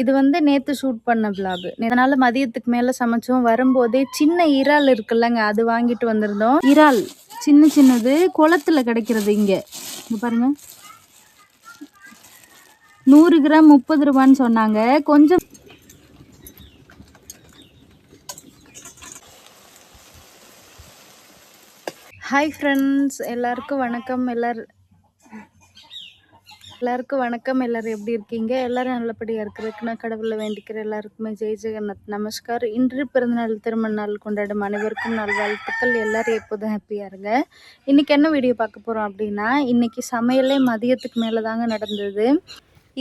இது வந்து நேத்து ஷூட் பண்ண விளாக். அதனால மதியத்துக்கு மேல சமைச்சோம். வரும்போதே சின்ன இறால் இருக்குல்லங்க, அது வாங்கிட்டு வந்திருந்தோம். இறால் சின்ன சின்னது குளத்துல கிடைக்கிறது இங்க. இங்க பாருங்க, 100 கிராம் 30 ரூபான்னு சொன்னாங்க. கொஞ்சம் ஹாய் ஃப்ரெண்ட்ஸ், எல்லாருக்கும் வணக்கம். எல்லாருக்கும் வணக்கம். எல்லாரும் எப்படி இருக்கீங்க? எல்லாரும் நல்லபடியா இருக்கிறதுக்கு நான் கடவுளை வேண்டிக்கிறேன். எல்லாருக்குமே ஜெய் ஜெகநாத் நமஸ்கார். இன்று பிறந்தநாள் திருமண நாள் கொண்டாடும் அனைவருக்கும் நல்வாழ்த்துக்கள். எல்லாரும் எப்போதும் ஹாப்பியா இருங்க. இன்னைக்கு என்ன வீடியோ பார்க்க போறோம் அப்படின்னா, இன்னைக்கு சமையலே மதியத்துக்கு மேல தாங்க நடந்தது.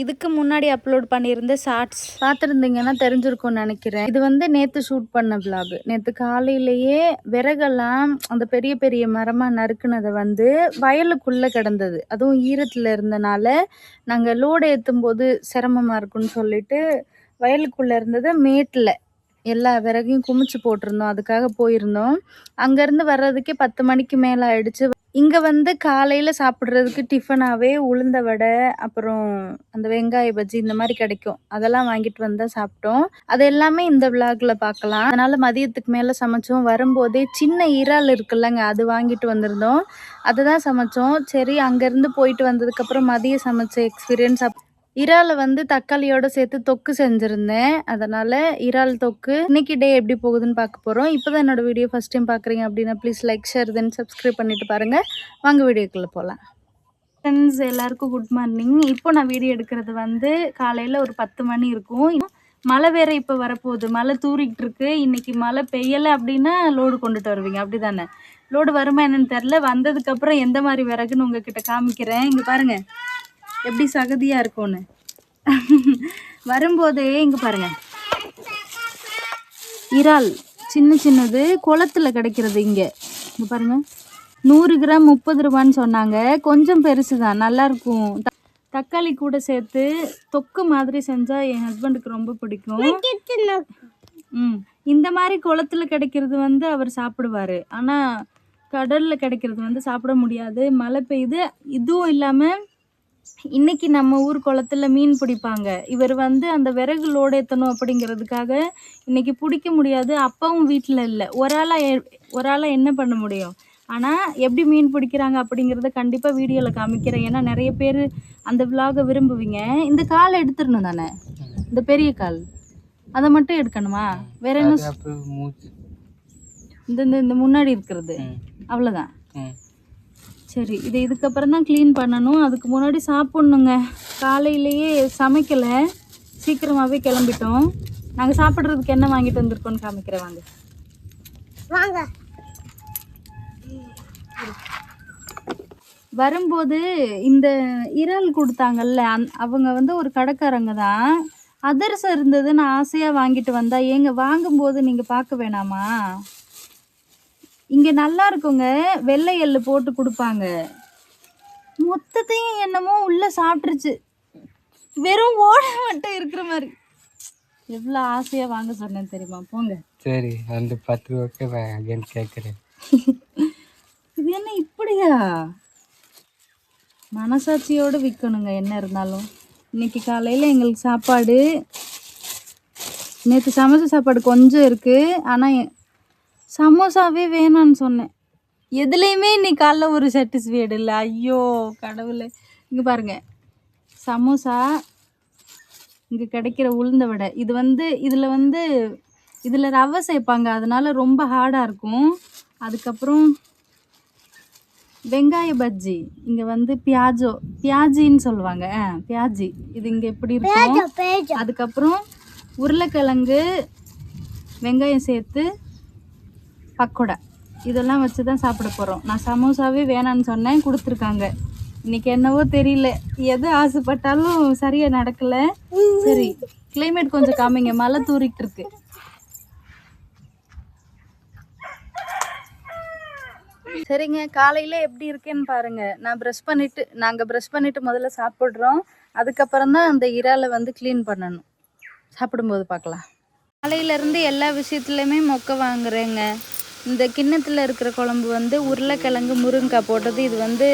இதுக்கு முன்னாடி அப்லோட் பண்ணியிருந்த ஷார்ட்ஸ் பார்த்துருந்தீங்கன்னா தெரிஞ்சிருக்கும்னு நினைக்கிறேன். இது வந்து நேற்று ஷூட் பண்ண விளாக். நேற்று காலையிலேயே விறகெல்லாம் அந்த பெரிய பெரிய மரமாக நறுக்குனதை வந்து வயலுக்குள்ளே கிடந்தது. அதுவும் ஈரத்தில் இருந்தனால நாங்கள் லோடு ஏற்றும் போது சிரமமாக இருக்குன்னு சொல்லிட்டு வயலுக்குள்ளே இருந்ததை மேட்டில் எல்லா விறகையும் குமிச்சு போட்டிருந்தோம். அதுக்காக போயிருந்தோம். அங்கேருந்து வர்றதுக்கே 10 மணிக்கு மேலே ஆயிடுச்சு. இங்கே வந்து காலையில் சாப்பிட்றதுக்கு டிஃபனாகவே உளுந்த வடை, அப்புறம் அந்த வெங்காய பஜ்ஜி இந்த மாதிரி கிடைக்கும். அதெல்லாம் வாங்கிட்டு வந்தால் சாப்பிட்டோம். அது எல்லாமே இந்த விளாக்ல பார்க்கலாம். அதனால் மதியத்துக்கு மேலே சமைச்சோம். வரும்போதே சின்ன இறால் இருக்குல்லங்க, அது வாங்கிட்டு வந்திருந்தோம். அதை தான் சமைச்சோம். சரி, அங்கேருந்து போயிட்டு வந்ததுக்கப்புறம் மதியம் சமைச்ச எக்ஸ்பீரியன்ஸ். இறாலை வந்து தக்காளியோட சேர்த்து தொக்கு செஞ்சுருந்தேன். அதனால் இறால் தொக்கு. இன்னைக்கு டே எப்படி போகுதுன்னு பார்க்க போகிறோம். இப்போ தான் என்னோடய வீடியோ ஃபஸ்ட் டைம் பார்க்குறீங்க அப்படின்னா please like, share, then subscribe பண்ணிவிட்டு பாருங்கள். வாங்க வீடியோக்குள்ளே போகலாம். ஃப்ரெண்ட்ஸ் எல்லாருக்கும் குட் மார்னிங். இப்போ நான் வீடியோ எடுக்கிறது வந்து காலையில் ஒரு 10 மணி இருக்கும். மழை வேற இப்போ வரப்போகுது. மழை தூரிக்கிட்டு இருக்கு. இன்னைக்கு மழை பெய்யலை அப்படின்னா லோடு கொண்டுட்டு வருவீங்க, அப்படி தானே? லோடு வருமா என்னன்னு தெரில. வந்ததுக்கப்புறம் எந்த மாதிரி விறகுன்னு உங்ககிட்ட காமிக்கிறேன். இங்கே பாருங்கள் எப்படி சகதியா இருக்கும்னு. வரும்போதே இங்க பாருங்க, இறால் சின்ன சின்னது குளத்துல கிடைக்கிறது இங்க. இங்க பாருங்க, 100 கிராம் 30 ரூபான்னு சொன்னாங்க. கொஞ்சம் பெருசு தான், நல்லா இருக்கும். தக்காளி கூட சேர்த்து தொக்கு மாதிரி செஞ்சா என் ஹஸ்பண்டுக்கு ரொம்ப பிடிக்கும். இந்த மாதிரி குளத்துல கிடைக்கிறது வந்து அவர் சாப்பிடுவாரு. ஆனா கடல்ல கிடைக்கிறது வந்து சாப்பிட முடியாது. மழை பெய்யுது. இதுவும் இல்லாம இன்னைக்கு நம்ம ஊர் குளத்துல மீன் பிடிப்பாங்க. இவர் வந்து அந்த விறகு லோடு ஏற்றணும் அப்படிங்கிறதுக்காக இன்னைக்கு பிடிக்க முடியாது. அப்பாவும் வீட்டில் இல்லை. ஒரு ஆளா என்ன பண்ண முடியும்? ஆனால் எப்படி மீன் பிடிக்கிறாங்க அப்படிங்கிறத கண்டிப்பாக வீடியோவில் காமிக்கிறேன். ஏன்னா நிறைய பேர் அந்த விலாகை விரும்புவீங்க. இந்த கால் எடுத்துடணும் தானே, இந்த பெரிய கால் அதை மட்டும் எடுக்கணுமா? வேற என்ன? இந்த முன்னாடி இருக்கிறது அவ்வளோதான். சரி, இதுக்கப்புறம் தான் க்ளீன் பண்ணணும். அதுக்கு முன்னாடி சாப்பிட்ணுங்க. காலையிலேயே சமைக்கலை, சீக்கிரமாகவே கிளம்பிட்டோம். நாங்கள் சாப்பிட்றதுக்கு என்ன வாங்கிட்டு வந்திருக்கோன்னு காமிக்கிறேன், வாங்க வாங்க. வரும்போது இந்த இறால் கொடுத்தாங்கல்ல, அவங்க வந்து ஒரு கடைக்காரங்க தான். அதிரசம் இருந்தது, நான் ஆசையாக வாங்கிட்டு வந்தா. ஏங்க வாங்கும்போது நீங்கள் பார்க்க வேணாமா? இங்கே நல்லா இருக்குங்க, வெள்ளை எள்ளு போட்டு கொடுப்பாங்க. மொத்தத்தையும் என்னமோ உள்ளே சாப்பிட்ருச்சு. வெறும் ஓட மட்டும் இருக்கிற மாதிரி. எவ்வளோ ஆசையாக வாங்க சொன்னேன் தெரியுமா? போங்க. சரி, அந்த 10 ரூபாய்க்கு கேட்குறேன். இது என்ன இப்படியா? மனசாட்சியோடு விற்கணுங்க என்ன இருந்தாலும். இன்னைக்கு காலையில் எங்களுக்கு சாப்பாடு, நேற்று சமைச்ச சாப்பாடு கொஞ்சம் இருக்குது. ஆனால் சமோசாவே வேணான்னு சொன்னேன். எதுலேயுமே இன்னைக்கு காலைல ஒரு சாட்டிஸ்ஃபைடு இல்லை. ஐயோ கடவுளே. இங்கே பாருங்கள், சமோசா, இங்கே கிடைக்கிற உளுந்த வடை. இது வந்து இதில் ரவை சேர்ப்பாங்க, அதனால ரொம்ப ஹார்டாக இருக்கும். அதுக்கப்புறம் வெங்காய பஜ்ஜி, இங்கே வந்து பியாஜின்னு சொல்லுவாங்க, பியாஜி. இது இங்கே எப்படி இருக்கும். அதுக்கப்புறம் உருளைக்கிழங்கு வெங்காயம் சேர்த்து பக்கோடா, இதெல்லாம் வச்சு தான் சாப்பிட போகிறோம். நான் சமோசாவே வேணான்னு சொன்னேன், கொடுத்துருக்காங்க. இன்னைக்கு என்னவோ தெரியல, எது ஆசைப்பட்டாலும் சரியாக நடக்கலை. சரி, கிளைமேட் கொஞ்சம் காமிங்க, மழை தூரிட்டு இருக்கு. சரிங்க, காலையில் எப்படி இருக்கேன்னு பாருங்கள். நாங்கள் ப்ரஷ் பண்ணிவிட்டு முதல்ல சாப்பிட்றோம். அதுக்கப்புறம் தான் அந்த இறாலை வந்து க்ளீன் பண்ணணும். சாப்பிடும்போது பார்க்கலாம். காலையிலேருந்து எல்லா விஷயத்துலையுமே மொக்க வாங்குறேங்க. இந்த கிண்ணத்தில் இருக்கிற குழம்பு வந்து உருளைக்கிழங்கு முருங்கைக்காய் போட்டது. இது வந்து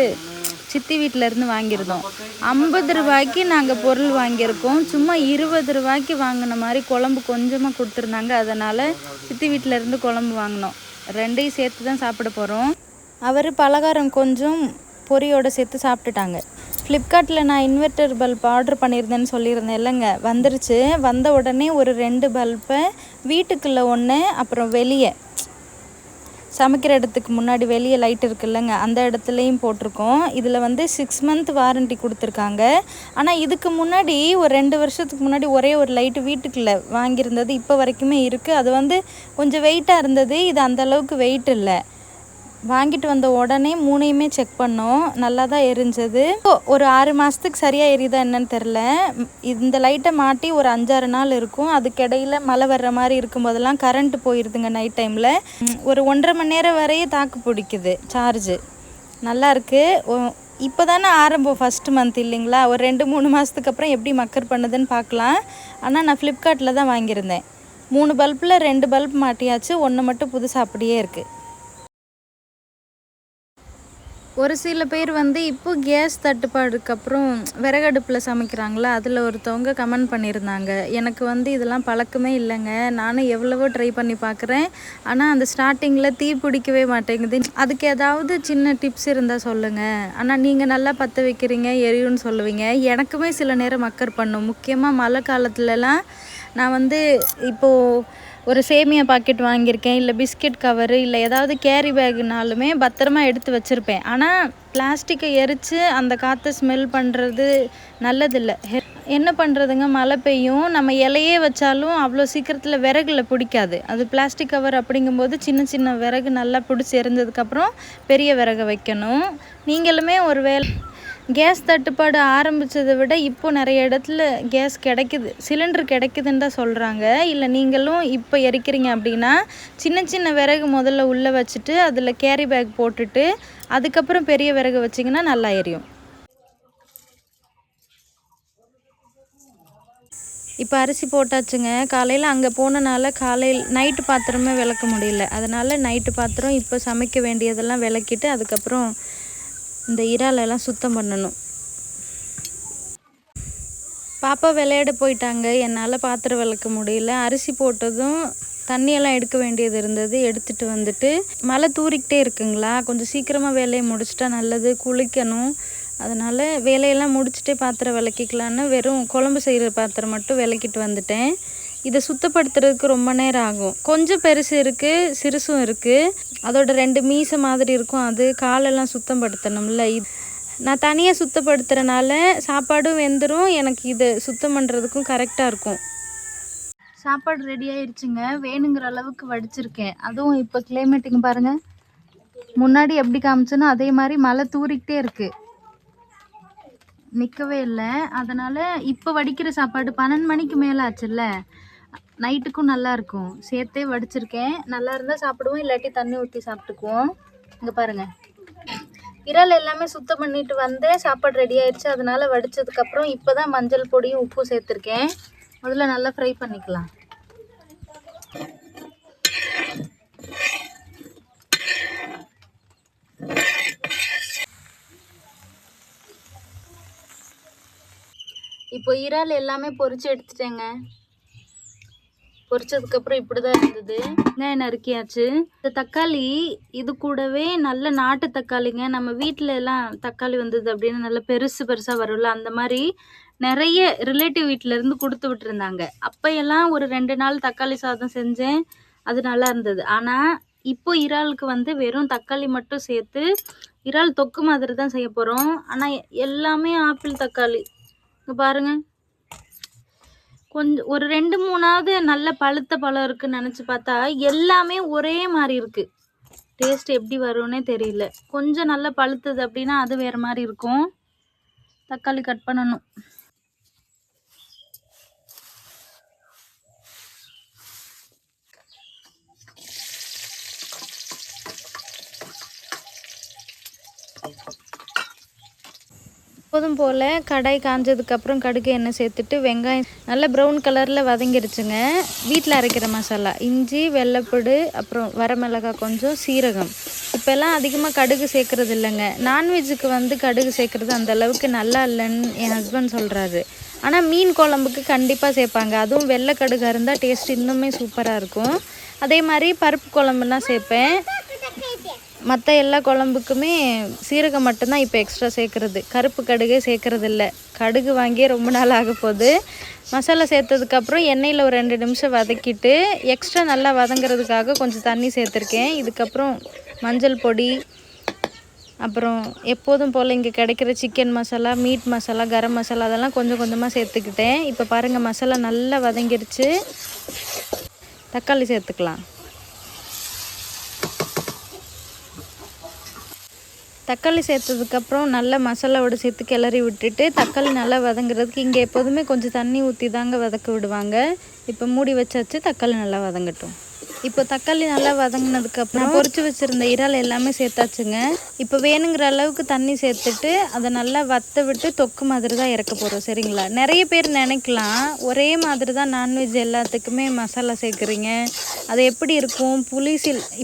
சித்தி வீட்டிலேருந்து வாங்கியிருந்தோம். 50 ரூபாய்க்கு நாங்கள் பொருள் வாங்கியிருக்கோம். சும்மா 20 ரூபாய்க்கு வாங்கின மாதிரி குழம்பு கொஞ்சமாக கொடுத்துருந்தாங்க. அதனால் சித்தி வீட்டிலேருந்து குழம்பு வாங்கினோம். ரெண்டையும் சேர்த்து தான் சாப்பிட போகிறோம். அவர் பலகாரம் கொஞ்சம் பொரியோடு சேர்த்து சாப்பிட்டுட்டாங்க. ஃப்ளிப்கார்ட்டில் நான் இன்வெர்ட்டர் பல்ப் ஆர்டர் பண்ணியிருந்தேன்னு சொல்லியிருந்தேன் இல்லைங்க, வந்துருச்சு. வந்த உடனே ஒரு 2 பல்பை வீட்டுக்குள்ளே ஒன்று, அப்புறம் வெளியே சமைக்கிற இடத்துக்கு முன்னாடி வெளியே லைட் இருக்குல்லங்க, அந்த இடத்துலையும் போட்டிருக்கோம். இதில் வந்து 6 மந்த் வாரண்ட்டி கொடுத்துருக்காங்க. ஆனால் இதுக்கு முன்னாடி ஒரு 2 வருஷத்துக்கு முன்னாடி ஒரே ஒரு லைட்டு வீட்டுக்குள்ளே வாங்கியிருந்தது இப்போ வரைக்குமே இருக்குது. அது வந்து கொஞ்சம் வெயிட்டாக இருந்தது. இது அந்தளவுக்கு வெயிட் இல்லை. வாங்கிட்டு வந்த உடனே 3யுமே செக் பண்ணோம், நல்லா தான் எரிஞ்சது. ஒரு 6 மாதத்துக்கு சரியாக எரியுதா என்னன்னு தெரில. இந்த லைட்டை மாட்டி ஒரு 5-6 நாள் இருக்கும். அதுக்கிடையில் மழை வர்ற மாதிரி இருக்கும்போதெல்லாம் கரண்ட்டு போயிடுதுங்க நைட் டைமில். ஒரு 1.5 மணி நேரம் வரையே தாக்கு பிடிக்குது சார்ஜு. நல்லா இருக்குது. இப்போ தானே ஆரம்பம், ஃபஸ்ட்டு மந்த் இல்லைங்களா. ஒரு 2-3 மாதத்துக்கு அப்புறம் எப்படி மக்கர் பண்ணுதுன்னு பார்க்கலாம். ஆனால் நான் ஃப்ளிப்கார்ட்டில் தான் வாங்கியிருந்தேன். 3 பல்பில் 2 பல்ப் மாட்டியாச்சு, 1 மட்டும் புதுசாக அப்படியே இருக்குது. ஒரு சில பேர் வந்து இப்போ கேஸ் தட்டுப்பாடுக்கு அப்புறம் விறகடுப்பில் சமைக்கிறாங்களா, அதில் ஒருத்தவங்க கமெண்ட் பண்ணியிருந்தாங்க. எனக்கு வந்து இதெல்லாம் பழக்கமே இல்லைங்க, நானும் எவ்வளவோ ட்ரை பண்ணி பார்க்குறேன், ஆனால் அந்த ஸ்டார்டிங்கில் தீ பிடிக்கவே மாட்டேங்குது. அதுக்கு ஏதாவது சின்ன டிப்ஸ் இருந்தால் சொல்லுங்கள். ஆனால் நீங்கள் நல்லா பற்ற வைக்கிறீங்க, எரியும்னு சொல்லுவீங்க. எனக்குமே சில நேரம் மக்கர் பண்ணும். முக்கியமாக மழை காலத்துலலாம் நான் வந்து இப்போது ஒரு சேமியா பாக்கெட் வாங்கியிருக்கேன், இல்லை பிஸ்கெட் கவரு, இல்லை ஏதாவது கேரி பேக்குனாலுமே பத்திரமா எடுத்து வச்சுருப்பேன். ஆனால் பிளாஸ்டிக்கை எரித்து அந்த காற்றை ஸ்மெல் பண்ணுறது நல்லதில்லை. என்ன பண்ணுறதுங்க, மழை பெய்யும், நம்ம இலையே வச்சாலும் அவ்வளோ சீக்கிரத்தில் விறகுல பிடிக்காது. அது பிளாஸ்டிக் கவர் அப்படிங்கும்போது சின்ன சின்ன விறகு நல்லா பிடிச்சி எரிஞ்சதுக்கப்புறம் பெரிய விறகை வைக்கணும். நீங்களுமே ஒரு வேலை கேஸ் தட்டுப்பாடு ஆரம்பித்ததை விட இப்போ நிறைய இடத்துல கேஸ் கிடைக்குது, சிலிண்டர் கிடைக்குதுன்னு தான் சொல்கிறாங்க. இல்லை நீங்களும் இப்போ எரிக்கிறீங்க அப்படின்னா சின்ன சின்ன விறகு முதல்ல உள்ளே வச்சுட்டு அதில் கேரி பேக் போட்டுட்டு அதுக்கப்புறம் பெரிய விறகு வச்சிங்கன்னா நல்லா எரியும். இப்போ அரிசி போட்டாச்சுங்க. காலையில் அங்கே போனனால காலையில் நைட்டு பாத்திரமே விளக்க முடியல. அதனால் நைட்டு பாத்திரம் இப்போ சமைக்க வேண்டியதெல்லாம் விளக்கிட்டு அதுக்கப்புறம் இந்த இறாலெல்லாம் சுத்தம் பண்ணணும். பாப்பா விளையாட போயிட்டாங்க, என்னால் பாத்திரம் விளக்க முடியல. அரிசி போட்டதும் தண்ணியெல்லாம் எடுக்க வேண்டியது இருந்தது, எடுத்துகிட்டு வந்துட்டு மழை தூரிக்கிட்டே இருக்குங்களா, கொஞ்சம் சீக்கிரமாக வேலையை முடிச்சிட்டா நல்லது. குளிக்கணும், அதனால் வேலையெல்லாம் முடிச்சுட்டே பாத்திரம் விளக்கிக்கலான்னு வெறும் குழம்பு செய்கிற பாத்திரம் மட்டும் விளக்கிட்டு வந்துட்டேன். இதை சுத்தப்படுத்துறதுக்கு ரொம்ப நேரம் ஆகும். கொஞ்சம் பெருசு இருக்குது, சிறுசும் இருக்குது. அதோட 2 மீசை மாதிரி இருக்கும், அது காலெல்லாம் சுத்தப்படுத்தணும்ல. நான் தனியாக சுத்தப்படுத்துறனால சாப்பாடும் வெந்துடும், எனக்கு இது சுத்தம் பண்ணுறதுக்கும் கரெக்டாக இருக்கும். சாப்பாடு ரெடி ஆயிடுச்சுங்க. வேணுங்கிற அளவுக்கு வடிச்சிருக்கேன். அதுவும் இப்போ கிளைமேட்டுங்க பாருங்கள், முன்னாடி எப்படி காமிச்சேனோ அதே மாதிரி மழை தூரிக்கிட்டே இருக்குது, நிற்கவே இல்லை. அதனால் இப்போ வடிக்கிற சாப்பாடு 12 மணிக்கு மேலே ஆச்சுல்ல, நைட்டுக்கும் நல்லாயிருக்கும். சேர்த்தே வடிச்சிருக்கேன். நல்லா இருந்தால் சாப்பிடுவோம், இல்லாட்டி தண்ணி ஊற்றி சாப்பிட்டுக்குவோம். இங்கே பாருங்கள், இறால் எல்லாமே சுத்தம் பண்ணிட்டு வந்தேன். சாப்பாடு ரெடி ஆயிடுச்சு. அதனால் வடித்ததுக்கப்புறம் இப்போ தான் மஞ்சள் பொடியும் உப்பும் சேர்த்துருக்கேன். முதல்ல நல்லா ஃப்ரை பண்ணிக்கலாம். இப்போ இறால் எல்லாமே பொரிச்சு எடுத்துட்டேங்க. பொரிச்சதுக்கப்புறம் இப்படி தான் இருந்தது. வெங்காயம் நறுக்கியாச்சு. இந்த தக்காளி இது கூடவே நல்ல நாட்டு தக்காளிங்க. நம்ம வீட்டில் எல்லாம் தக்காளி வந்தது அப்படின்னு நல்ல பெருசு பெருசாக வரும்ல, அந்த மாதிரி நிறைய ரிலேட்டிவ் வீட்டிலேருந்து கொடுத்து விட்டுருந்தாங்க. அப்போயெல்லாம் ஒரு 2 நாள் தக்காளி சாதம் செஞ்சேன், அது நல்லா இருந்தது. ஆனால் இப்போ இறாலுக்கு வந்து வெறும் தக்காளி மட்டும் சேர்த்து இறால் தொக்கு மாதிரி தான் செய்ய போகிறோம். ஆனால் எல்லாமே ஆப்பிள் தக்காளி. இங்கே பாருங்கள், கொஞ்சம் ஒரு 2-3ஆவது நல்ல பழுத்த பழம் இருக்குன்னு நினச்சி பார்த்தா எல்லாமே ஒரே மாதிரி இருக்குது. டேஸ்ட் எப்படி வரும்னே தெரியல. கொஞ்சம் நல்லா பழுத்தது அப்படின்னா அது வேறு மாதிரி இருக்கும். தக்காளி கட் பண்ணணும். எப்போதும் போல் கடாய் காஞ்சதுக்கப்புறம் கடுகு எண்ணெய் சேர்த்துட்டு வெங்காயம் நல்லா ப்ரௌன் கலரில் வதங்கிருச்சுங்க. வீட்டில் அரைக்கிற மசாலா இஞ்சி, வெள்ளைப்பூடு, அப்புறம் வரமிளகாய், கொஞ்சம் சீரகம். இப்போல்லாம் அதிகமாக கடுகு சேர்க்குறது இல்லைங்க. நான்வெஜ்ஜுக்கு வந்து கடுகு சேர்க்குறது அந்த அளவுக்கு நல்லா இல்லைன்னு என் ஹஸ்பண்ட் சொல்கிறாரு. ஆனால் மீன் குழம்புக்கு கண்டிப்பாக சேர்ப்பாங்க. அதுவும் வெள்ளை கடுகாக இருந்தால் டேஸ்ட் இன்னுமே சூப்பராக இருக்கும். அதே மாதிரி பருப்பு குழம்புனா சேர்ப்பேன். மற்ற எல்லா குழம்புக்குமே சீரகம் மட்டும்தான் இப்போ எக்ஸ்ட்ரா சேர்க்குறது. கருப்பு கடுகே சேர்க்குறது இல்லை. கடுகு வாங்கியே ரொம்ப நாள் ஆக போகுது. மசாலா சேர்த்ததுக்கப்புறம் எண்ணெயில் ஒரு 2 நிமிஷம் வதக்கிட்டு எக்ஸ்ட்ரா நல்லா வதங்கிறதுக்காக கொஞ்சம் தண்ணி சேர்த்துருக்கேன். இதுக்கப்புறம் மஞ்சள் பொடி, அப்புறம் எப்போதும் போல் இங்கே கிடைக்கிற சிக்கன் மசாலா, மீட் மசாலா, கரம் மசாலா அதெல்லாம் கொஞ்சம் கொஞ்சமாக சேர்த்துக்கிட்டேன். இப்போ பாருங்கள் மசாலா நல்லா வதங்கிருச்சு. தக்காளி சேர்த்துக்கலாம். தக்காளி சேர்த்ததுக்கப்புறம் நல்லா மசாலாவோடு சேர்த்து கிளறி விட்டுட்டு தக்காளி நல்லா வதங்குறதுக்கு இங்கே எப்போதுமே கொஞ்சம் தண்ணி ஊற்றி தாங்க வதக்க விடுவாங்க. இப்போ மூடி வச்சாச்சு, தக்காளி நல்லா வதங்கட்டும். இப்போ தக்காளி நல்லா வதங்கினதுக்கப்புறம் பொரிச்சு வச்சுருந்த இறால் எல்லாமே சேர்த்தாச்சுங்க. இப்போ வேணுங்கிற அளவுக்கு தண்ணி சேர்த்துட்டு அதை நல்லா வற்ற விட்டு தொக்கு மாதிரி தான் இறக்க போகிறோம். சரிங்களா? நிறைய பேர் நினைக்கலாம் ஒரே மாதிரி தான் நான்வெஜ் எல்லாத்துக்குமே மசாலா சேர்க்குறீங்க, அது எப்படி இருக்கும்? புளி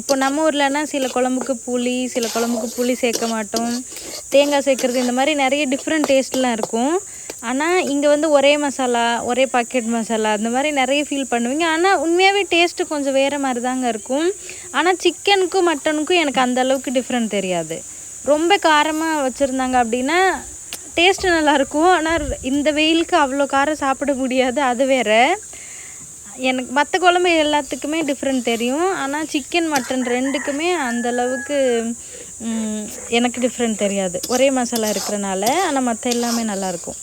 இப்போ நம்ம ஊர்லனா சில குழம்புக்கு புளி, சில குழம்புக்கு புளி சேர்க்க மாட்டோம், தேங்காய் சேர்க்குறது, இந்த மாதிரி நிறைய டிஃப்ரெண்ட் டேஸ்ட்லாம் இருக்கும். ஆனால் இங்கே வந்து ஒரே மசாலா, ஒரே பாக்கெட் மசாலா அந்த மாதிரி நிறைய ஃபீல் பண்ணுவீங்க. ஆனால் உண்மையாகவே டேஸ்ட்டு கொஞ்சம் வேறு மாதிரி தாங்க இருக்கும். ஆனால் சிக்கனுக்கும் மட்டனுக்கும் எனக்கு அந்த அளவுக்கு டிஃப்ரெண்ட் தெரியாது. ரொம்ப காரமாக வச்சுருந்தாங்க அப்படின்னா டேஸ்ட்டு நல்லாயிருக்கும். ஆனால் இந்த வெயிலுக்கு அவ்வளோ காரம் சாப்பிட முடியாது, அது வேறு. எனக்கு மற்ற குழம்பு எல்லாத்துக்குமே டிஃப்ரெண்ட் தெரியும். ஆனால் சிக்கன், மட்டன் ரெண்டுக்குமே அந்தளவுக்கு எனக்கு டிஃப்ரெண்ட் தெரியாது, ஒரே மசாலா இருக்கிறனால. ஆனால் மற்ற எல்லாமே நல்லாயிருக்கும்.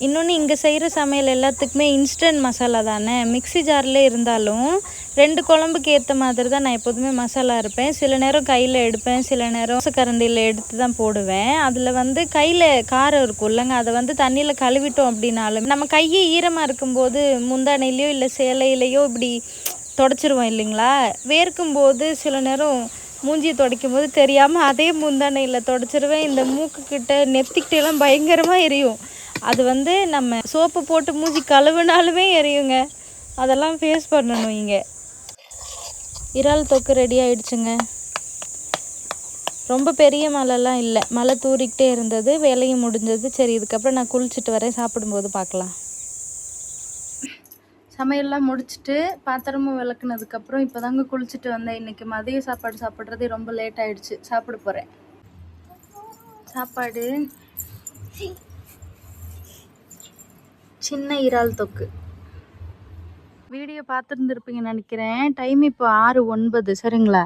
இன்னொன்று, இங்கே செய்கிற சமையல் எல்லாத்துக்குமே இன்ஸ்டன்ட் மசாலா தானே. மிக்ஸி ஜாரில் இருந்தாலும் 2 குழம்புக்கு ஏற்ற மாதிரி தான் நான் எப்போதுமே மசாலா இருப்பேன். சில நேரம் கையில் எடுப்பேன், சில நேரம் கரண்டியில் எடுத்து தான் போடுவேன். அதில் வந்து கையில் காரம் இருக்கும் இல்லைங்க, அதை வந்து தண்ணியில் கழுவிட்டோம் அப்படின்னாலும் நம்ம கையை ஈரமாக இருக்கும்போது முந்தானையிலையோ இல்லை சேலையிலையோ இப்படி தொடச்சிருவோம் இல்லைங்களா. வேர்க்கும்போது சில நேரம் மூஞ்சியை துடைக்கும் போது தெரியாமல் அதே முந்தானையில் தொடச்சிருவேன். இந்த மூக்குக்கிட்ட நெத்திக்கிட்டெல்லாம் பயங்கரமாக எரியும். அது வந்து நம்ம சோப்பு போட்டு மூஞ்சி கழுவுனாலுமே எரியுங்க. அதெல்லாம் ஃபேஸ் பண்ணணும். இங்கே இறால் தொக்கு ரெடி ஆகிடுச்சுங்க. ரொம்ப பெரிய மழைலாம் இல்லை, மழை தூரிக்கிட்டே இருந்தது, வேலையும் முடிஞ்சது. சரி, இதுக்கப்புறம் நான் குளிச்சுட்டு வரேன், சாப்பிடும்போது பார்க்கலாம். சமையல்லாம் முடிச்சுட்டு பாத்திரமும் விளக்குனதுக்கப்புறம் இப்போ தாங்க குளிச்சுட்டு வந்தேன். இன்றைக்கி மதிய சாப்பாடு சாப்பிட்றதே ரொம்ப லேட் ஆகிடுச்சு. சாப்பிட போகிறேன். சாப்பாடு சின்ன இறால் தொக்கு. வீடியோ பார்த்துருந்துருப்பீங்கன்னு நினைக்கிறேன். டைம் இப்போ 6:09. சரிங்களா?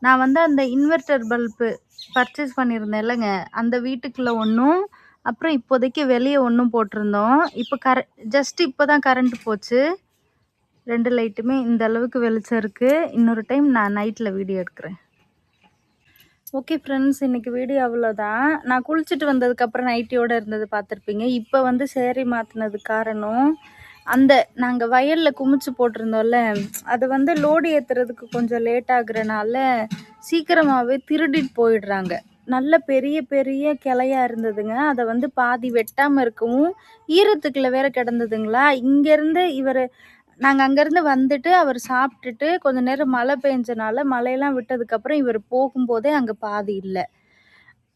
நான் வந்து அந்த இன்வெர்டர் பல்பு பர்ச்சேஸ் பண்ணியிருந்தேன் இல்லைங்க, அந்த வீட்டுக்குள்ளே ஒன்றும், அப்புறம் இப்போதைக்கு வெளியே ஒன்றும் போட்டிருந்தோம். இப்போ ஜஸ்ட் இப்போ தான் கரண்ட் போச்சு. 2 லைட்டுமே இந்த அளவுக்கு வெளிச்சம் இருக்குது. இன்னொரு டைம் நான் நைட்டில் வீடியோ எடுக்கிறேன். ஓகே ஃப்ரெண்ட்ஸ், இன்றைக்கி வீடியோ அவ்வளோதான். நான் குளிச்சுட்டு வந்ததுக்கப்புறம் நைட்டியோடு இருந்தது பார்த்துருப்பீங்க. இப்போ வந்து சேரீ மாற்றினது காரணம், அந்த நாங்கள் வயலில் குமிச்சு போட்டிருந்தோம்ல, அது வந்து லோடு ஏற்றுறதுக்கு கொஞ்சம் லேட் ஆகுறனால சீக்கிரமாகவே திருடிட்டு போயிடுறாங்க. நல்ல பெரிய பெரிய கிளையாக இருந்ததுங்க. அதை வந்து பாதி வெட்டாமல் இருக்கவும் ஈரத்துக்குள்ளே வேற கிடந்ததுங்களா. இங்கேருந்து நாங்கள் அங்கேருந்து வந்துட்டு அவர் சாப்பிட்டுட்டு கொஞ்ச நேரம் மழை பெஞ்சனால மழையெல்லாம் விட்டதுக்கப்புறம் இவர் போகும்போதே அங்கே பாதி இல்லை.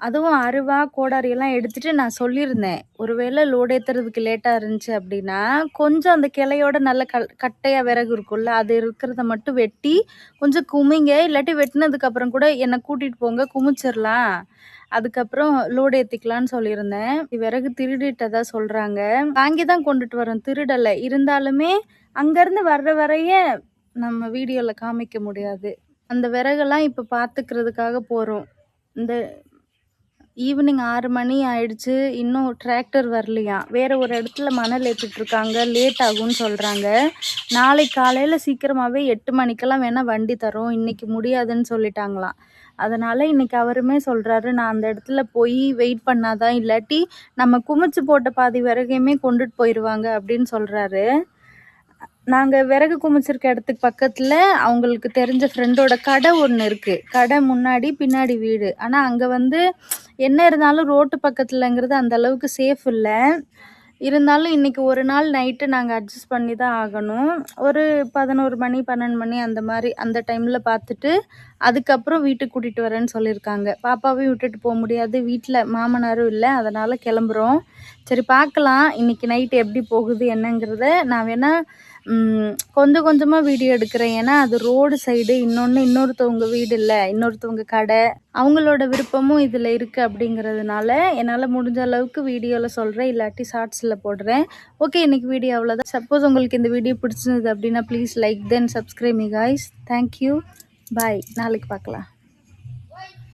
அதுவும் அருவா கோடாரியெல்லாம் எடுத்துகிட்டு நான் சொல்லியிருந்தேன், ஒருவேளை லோடு ஏற்றுறதுக்கு லேட்டாக இருந்துச்சு அப்படின்னா கொஞ்சம் அந்த கிளையோட நல்ல கட்டையாக விறகு இருக்கும்ல, அது இருக்கிறத மட்டும் வெட்டி கொஞ்சம் குமிங்க, இல்லாட்டி வெட்டினதுக்கப்புறம் கூட என்னை கூட்டிகிட்டு போங்க, குமிச்சிடலாம், அதுக்கப்புறம் லோடு ஏற்றிக்கலான்னு சொல்லியிருந்தேன். விறகு திருடிட்டதா சொல்கிறாங்க. வாங்கி தான் கொண்டுட்டு வரோம், திருடலை. இருந்தாலுமே அங்கேருந்து வர்ற வரைய நம்ம வீடியோவில் காமிக்க முடியாது. அந்த விறகெல்லாம் இப்போ பார்த்துக்கிறதுக்காக போகிறோம். இந்த ஈவினிங் 6 மணி ஆயிடுச்சு, இன்னும் டிராக்டர் வரலையாம். வேறு ஒரு இடத்துல மணல் ஏற்றிட்டுருக்காங்க, லேட் ஆகும்னு சொல்கிறாங்க. நாளைக்கு காலையில் சீக்கிரமாகவே 8 மணிக்கெல்லாம் வேணால் வண்டி தரோம், இன்றைக்கி முடியாதுன்னு சொல்லிட்டாங்களாம். அதனால் இன்றைக்கி அவருமே சொல்கிறாரு, நான் அந்த இடத்துல போய் வெயிட் பண்ணாதான், இல்லாட்டி நம்ம குமிச்சு போட்ட பாதி விறகையுமே கொண்டுட்டு போயிடுவாங்க அப்படின்னு சொல்கிறாரு. நாங்கள் விறகு குமிச்சிருக்க இடத்துக்கு பக்கத்தில் அவங்களுக்கு தெரிஞ்ச ஃப்ரெண்டோட கடை ஒன்று இருக்குது. கடை முன்னாடி பின்னாடி வீடு. ஆனால் அங்கே வந்து என்ன இருந்தாலும் ரோட்டு பக்கத்துலங்கிறது அந்த அளவுக்கு சேஃப் இல்லை. இருந்தாலும் இன்றைக்கி ஒரு நாள் நைட்டு நாங்கள் அட்ஜஸ்ட் பண்ணி தான் ஆகணும். ஒரு 11 மணி 12 மணி அந்த மாதிரி அந்த டைமில் பார்த்துட்டு அதுக்கப்புறம் வீட்டுக்கு கூட்டிகிட்டு வரேன்னு சொல்லியிருக்காங்க. பாப்பாவையும் விட்டுட்டு போக முடியாது, வீட்டில் மாமனாரும் இல்லை, அதனால் கிளம்புறோம். சரி பார்க்கலாம் இன்றைக்கி நைட்டு எப்படி போகுது என்னங்கிறத. நான் வேணால் கொஞ்சம் கொஞ்சமாக வீடியோ எடுக்கிறேன். ஏன்னா அது ரோடு சைடு, இன்னொருத்தவங்க வீடு இல்லை, இன்னொருத்தவங்க கடை, அவங்களோட விருப்பமும் இதில் இருக்குது. அப்படிங்கிறதுனால என்னால் முடிஞ்ச அளவுக்கு வீடியோவில் சொல்கிறேன், இல்லாட்டி ஷார்ட்ஸில் போடுறேன். ஓகே, இன்றைக்கி வீடியோ அவ்வளோதான். சப்போஸ் உங்களுக்கு இந்த வீடியோ பிடிச்சிருந்தது அப்படின்னா please like then subscribe me guys. Thank you, bye. நாளைக்கு பார்க்கலாம்.